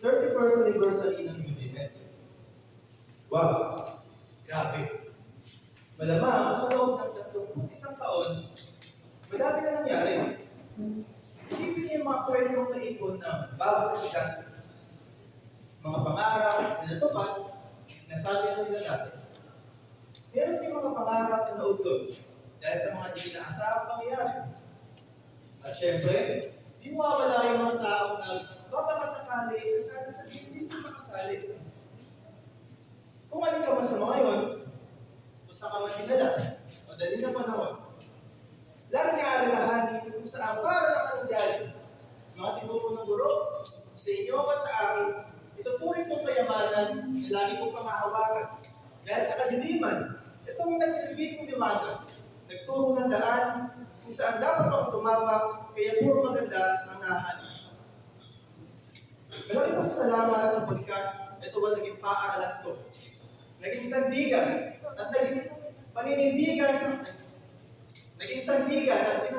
31st anniversary ng UDNet. Wow! Grabe! Malamang sa loob ng 31 taon, madami na nangyari. Isipin niyo yung mga kwentong naipon na bago sikat, mga pangarap na natupad, sinasabi na nila natin. Meron din mga pangarap na nautlog dahil sa mga di inaasahang pangyayari. At syempre, di mo mawala yung mga taong na baka sakali, sana sa hindi sila makasali. Kung alin ka man sa mga yun, kung sa ka man dinala, o dali na panahon, lagi nga alalahanin kung saan para naman nangyari. Mga tinupo ng guro, sa inyo at sa akin, ituturing kong kayamanan na lagi kong pangahawakan. Dahil sa kadiliman, itong nagsilbing kong liwanag, nagturo ng daan kung saan dapat akong tumawag, kaya puro maganda ang nahan. Malaking pasasalamat sapagkat ito ang naging paaralan ko. Naging sandigan at naging paninindigan, naging sandigan at